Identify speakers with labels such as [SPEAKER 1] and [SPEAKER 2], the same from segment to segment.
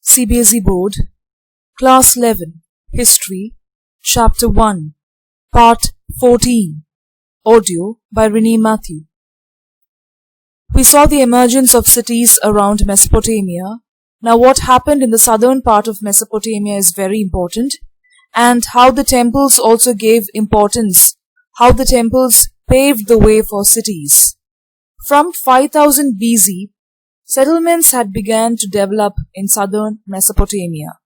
[SPEAKER 1] CBSE Board, Class 11, History, Chapter 1, Part 14, Audio by Renee Matthew. We saw the emergence of cities around Mesopotamia. Now what happened in the southern part of Mesopotamia is very important, and how the temples also gave importance, how the temples paved the way for cities. From 5000 BC, settlements had begun to develop in southern Mesopotamia.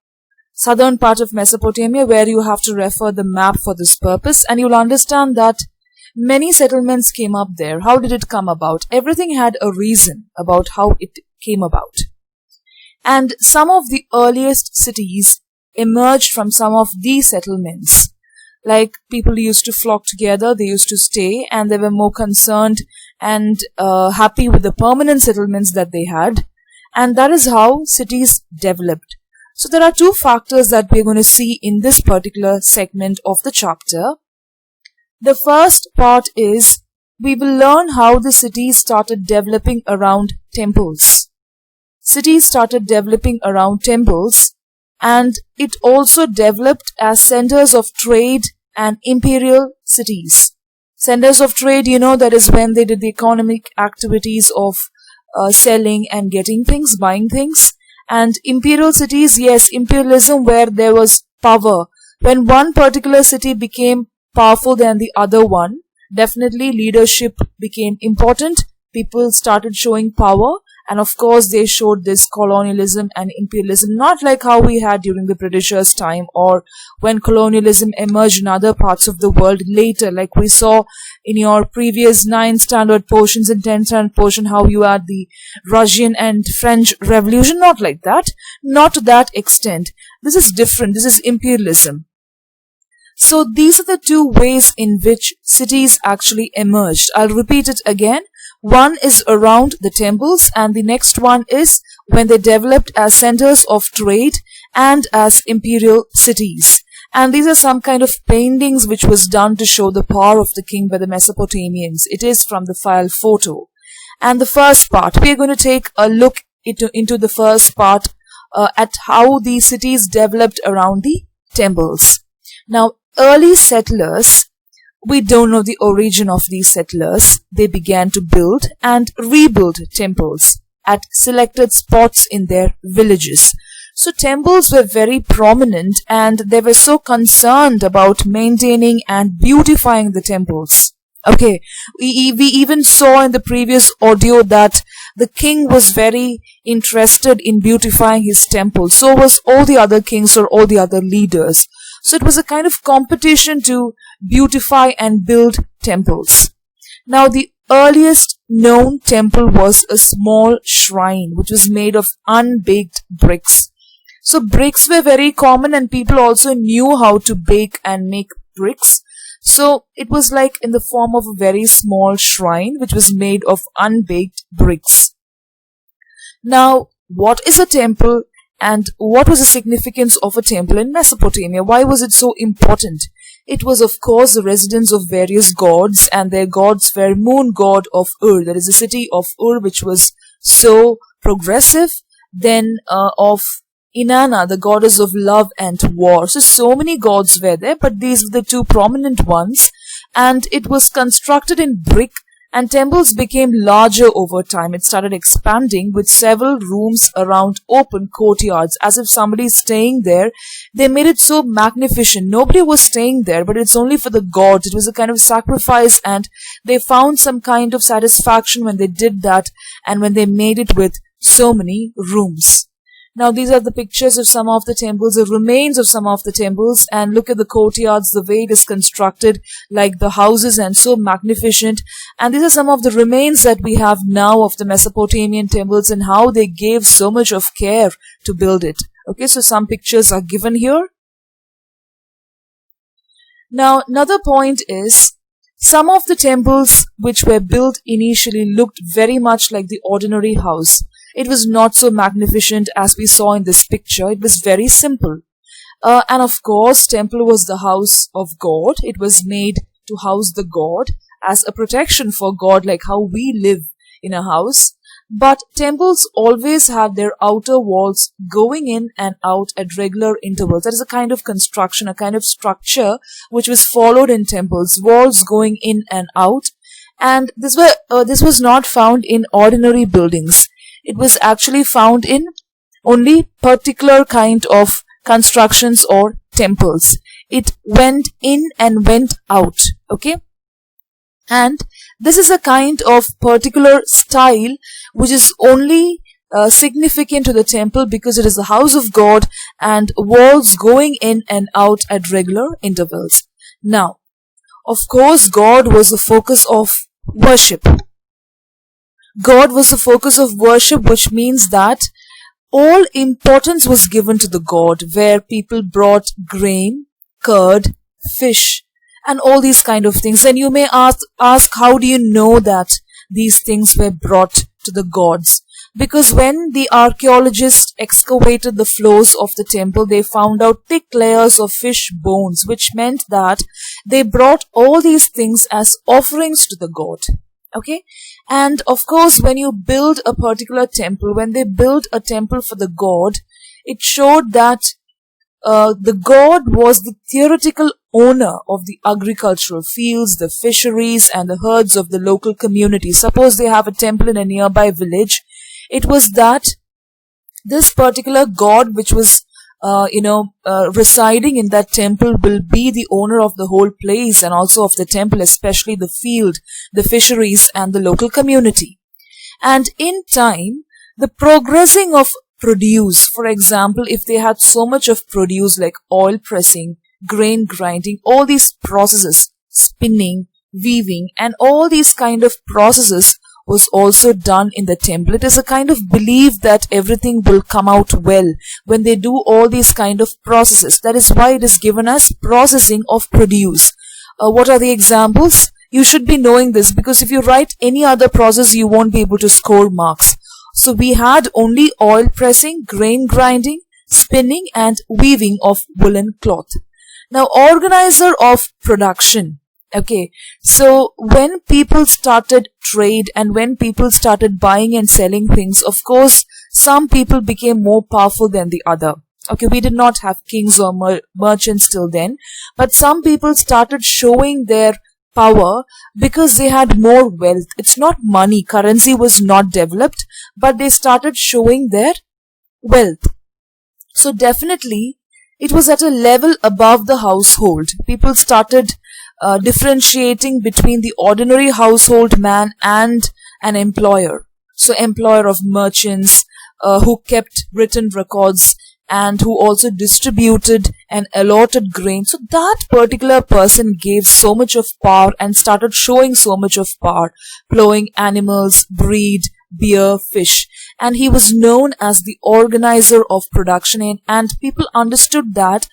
[SPEAKER 1] Southern part of Mesopotamia, where you have to refer the map for this purpose, and you'll understand that many settlements came up there. How did it come about? Everything had a reason about how it came about. And some of the earliest cities emerged from some of these settlements. Like people used to flock together, they used to stay, and they were more concerned and happy with the permanent settlements that they had. And that is how cities developed. So there are two factors that we're going to see in this particular segment of the chapter. The first part is we will learn how the cities started developing around temples. Cities started developing around temples, and it also developed as centers of trade and imperial cities. Centers of trade, that is when they did the economic activities of selling and getting things, buying things. And imperial cities, yes, imperialism where there was power. When one particular city became powerful than the other one, definitely leadership became important. People started showing power, and of course they showed this colonialism and imperialism, not like how we had during the Britishers' time or when colonialism emerged in other parts of the world later, like we saw in your previous 9 standard portions and 10 standard portion, how you had the Russian and French Revolution. Not like that, not to that extent. This is different. This is imperialism. So these are the two ways in which cities actually emerged. I'll repeat it again. One is around the temples, and the next one is when they developed as centers of trade and as imperial cities. And these are some kind of paintings which was done to show the power of the king by the Mesopotamians. It is from the file photo. And the first part, we are going to take a look into the first part at how the cities developed around the temples. Now, early settlers, we don't know the origin of these settlers. They began to build and rebuild temples at selected spots in their villages. So temples were very prominent, and they were so concerned about maintaining and beautifying the temples. Okay, we even saw in the previous audio that the king was very interested in beautifying his temple. So was all the other kings or all the other leaders. So it was a kind of competition to beautify and build temples. Now the earliest known temple was a small shrine which was made of unbaked bricks. So bricks were very common, and people also knew how to bake and make bricks. So it was like in the form of a very small shrine which was made of unbaked bricks. Now, what is a temple, and what was the significance of a temple in Mesopotamia? Why was it so important? It was, of course, the residence of various gods, and their gods were moon god of Ur. That is the city of Ur, which was so progressive. Then of Inanna, the goddess of love and war. So many gods were there, but these were the two prominent ones. And it was constructed in brick, and temples became larger over time. It started expanding with several rooms around open courtyards, as if somebody is staying there. They made it so magnificent. Nobody was staying there, but it's only for the gods. It was a kind of sacrifice, and they found some kind of satisfaction when they did that, and when they made it with so many rooms. Now these are the pictures of some of the temples, the remains of some of the temples, and look at the courtyards, the way it is constructed like the houses, and so magnificent. And these are some of the remains that we have now of the Mesopotamian temples, and how they gave so much of care to build it. Okay, so some pictures are given here. Now another point is, some of the temples which were built initially looked very much like the ordinary house. It was not so magnificent as we saw in this picture. It was very simple. And of course, temple was the house of God. It was made to house the God as a protection for God, like how we live in a house. But temples always have their outer walls going in and out at regular intervals. That is a kind of construction, a kind of structure which was followed in temples, walls going in and out. And this was not found in ordinary buildings. It was actually found in only particular kind of constructions or temples. It went in and went out. Okay? And this is a kind of particular style which is only significant to the temple because it is the house of God and walls going in and out at regular intervals. Now, of course, God was the focus of worship. God was the focus of worship, which means that all importance was given to the god, where people brought grain, curd, fish, and all these kind of things. And you may ask, how do you know that these things were brought to the gods? Because when the archaeologists excavated the floors of the temple, they found out thick layers of fish bones, which meant that they brought all these things as offerings to the god. Okay? And of course, when you build a particular temple, when they built a temple for the god, it showed that the god was the theoretical owner of the agricultural fields, the fisheries, and the herds of the local community. Suppose they have a temple in a nearby village. It was that this particular god which was residing in that temple will be the owner of the whole place and also of the temple, especially the field, the fisheries, and the local community. And in time, the progressing of produce, for example, if they had so much of produce like oil pressing, grain grinding, all these processes, spinning, weaving, and all these kind of processes was also done in the temple. It is a kind of belief that everything will come out well when they do all these kind of processes. That is why it is given as processing of produce. What are the examples? You should be knowing this, because if you write any other process, you won't be able to score marks. So we had only oil pressing, grain grinding, spinning, and weaving of woolen cloth. Now, organizer of production. Okay, so when people started trade and when people started buying and selling things, of course, some people became more powerful than the other. Okay, we did not have kings or merchants till then, but some people started showing their power because they had more wealth. It's not money, currency was not developed, but they started showing their wealth. So definitely, it was at a level above the household. People started differentiating between the ordinary household man and an employer. So employer of merchants who kept written records and who also distributed and allotted grain. So that particular person gave so much of power and started showing so much of power, plowing animals, breed, beer, fish. And he was known as the organizer of production, and people understood that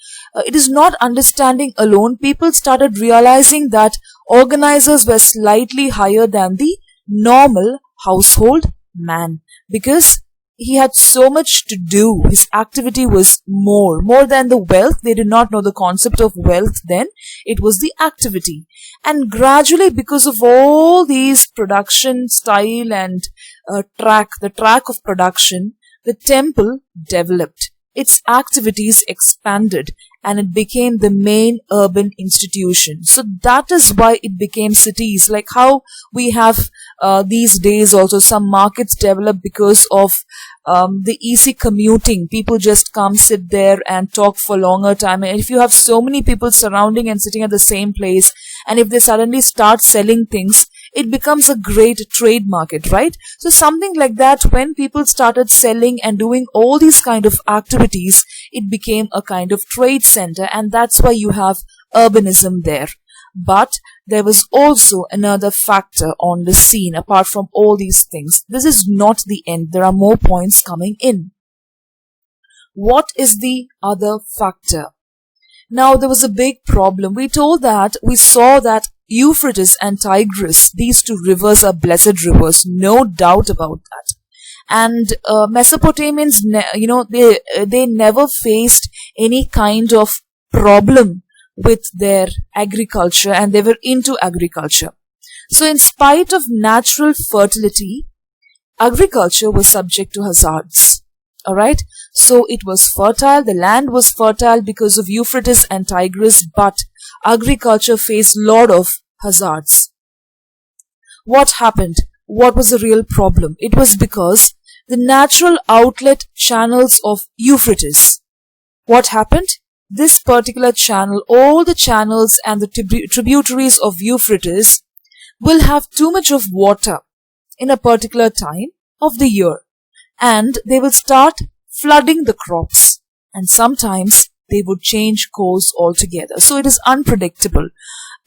[SPEAKER 1] it is not understanding alone. People started realizing that organizers were slightly higher than the normal household man, because he had so much to do. His activity was more than the wealth. They did not know the concept of wealth then. It was the activity. And gradually, because of all these production style and the track of production, the temple developed. Its activities expanded and it became the main urban institution. So that is why it became cities. Like how we have these days also some markets develop because of the easy commuting. People just come, sit there and talk for longer time. And if you have so many people surrounding and sitting at the same place, and if they suddenly start selling things, it becomes a great trade market, right? So something like that, when people started selling and doing all these kind of activities, it became a kind of trade center, and that's why you have urbanism there. But there was also another factor on the scene apart from all these things. This is not the end. There are more points coming in. What is the other factor? Now, there was a big problem. We saw that Euphrates and Tigris, these two rivers are blessed rivers, no doubt about that. And Mesopotamians, they never faced any kind of problem with their agriculture, and they were into agriculture. So in spite of natural fertility agriculture was subject to hazards. Alright, so it was fertile, the land was fertile because of Euphrates and Tigris, but agriculture faced lot of hazards. What happened? What was the real problem? It was because the natural outlet channels of Euphrates. What happened? This particular channel, all the channels and the tributaries of Euphrates will have too much of water in a particular time of the year, and they will start flooding the crops, and sometimes they would change course altogether. So it is unpredictable.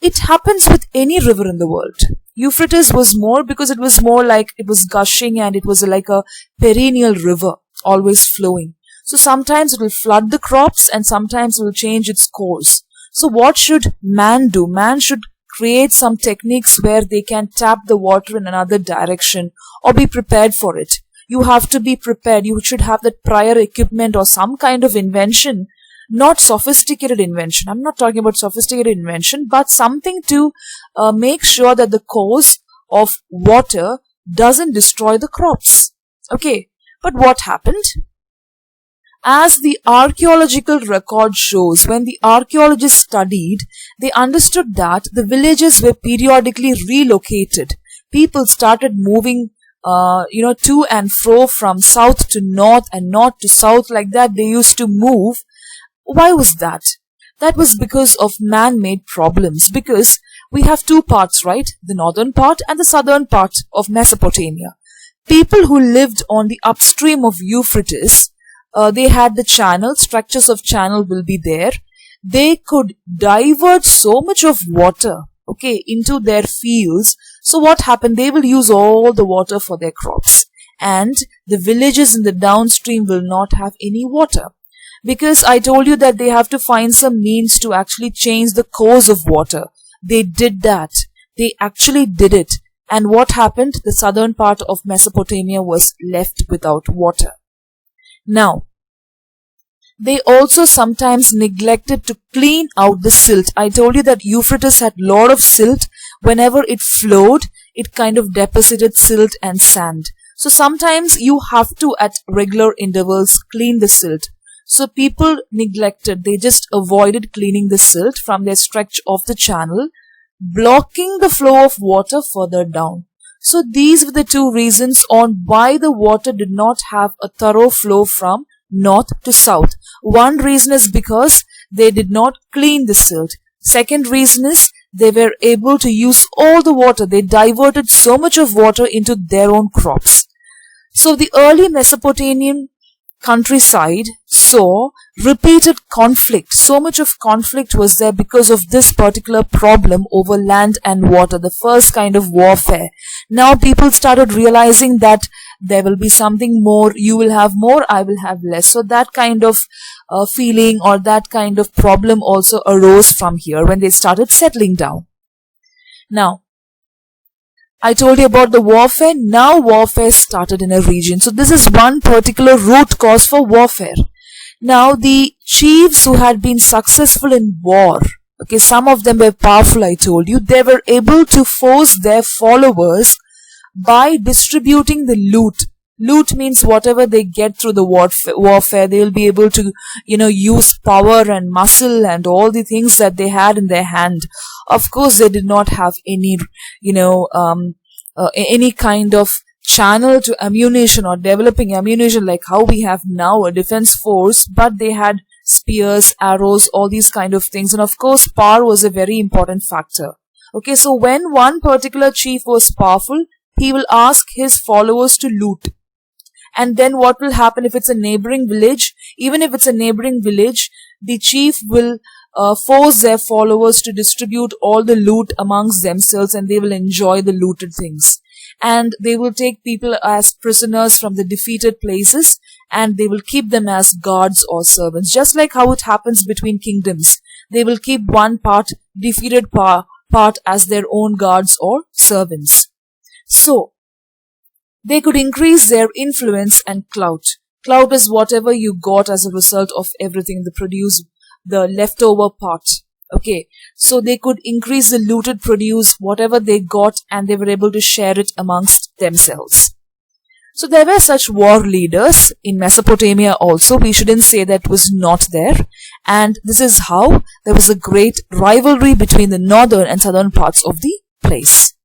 [SPEAKER 1] It happens with any river in the world. Euphrates was more because it was more like it was gushing and it was like a perennial river, always flowing. So sometimes it will flood the crops and sometimes it will change its course. So what should man do? Man should create some techniques where they can tap the water in another direction or be prepared for it. You have to be prepared. You should have that prior equipment or some kind of invention, not sophisticated invention. I'm not talking about sophisticated invention, but something to make sure that the course of water doesn't destroy the crops. Okay, but what happened? As the archaeological record shows, when the archaeologists studied, they understood that the villages were periodically relocated. People started moving to and fro from south to north and north to south, like that they used to move. Why was that? That was because of man-made problems, because we have two parts, right? The northern part and the southern part of Mesopotamia. People who lived on the upstream of Euphrates, they had the channel, structures of channel will be there. They could divert so much of water, okay, into their fields. So what happened? They will use all the water for their crops, and the villages in the downstream will not have any water. Because I told you that they have to find some means to actually change the course of water. They did that. They actually did it. And what happened? The southern part of Mesopotamia was left without water. Now, they also sometimes neglected to clean out the silt. I told you that Euphrates had lot of silt. Whenever it flowed, it kind of deposited silt and sand. So sometimes you have to, at regular intervals, clean the silt. So people neglected, they just avoided cleaning the silt from their stretch of the channel, blocking the flow of water further down. So these were the two reasons on why the water did not have a thorough flow from north to south. One reason is because they did not clean the silt. Second reason is they were able to use all the water. They diverted so much of water into their own crops. So the early Mesopotamian countryside saw repeated conflict. So much of conflict was there because of this particular problem over land and water, the first kind of warfare. Now people started realizing that there will be something more, you will have more, I will have less. So that kind of feeling or that kind of problem also arose from here when they started settling down. Now, I told you about the warfare. Now warfare started in a region. So this is one particular root cause for warfare. Now the chiefs who had been successful in war, okay, some of them were powerful, I told you, they were able to force their followers by distributing the loot. Loot means whatever they get through the warfare, they will be able to, use power and muscle and all the things that they had in their hand. Of course, they did not have any, any kind of channel to ammunition or developing ammunition like how we have now a defense force, but they had spears, arrows, all these kind of things. And of course, power was a very important factor. Okay, so when one particular chief was powerful, he will ask his followers to loot. And then what will happen if it's a neighboring village? Even if it's a neighboring village, the chief will force their followers to distribute all the loot amongst themselves, and they will enjoy the looted things. And they will take people as prisoners from the defeated places, and they will keep them as guards or servants. Just like how it happens between kingdoms. They will keep one defeated part as their own guards or servants. So, they could increase their influence and clout. Clout is whatever you got as a result of everything, the leftover part. Okay, so they could increase the looted produce, whatever they got, and they were able to share it amongst themselves. So there were such war leaders in Mesopotamia also. We shouldn't say that was not there. And this is how there was a great rivalry between the northern and southern parts of the place.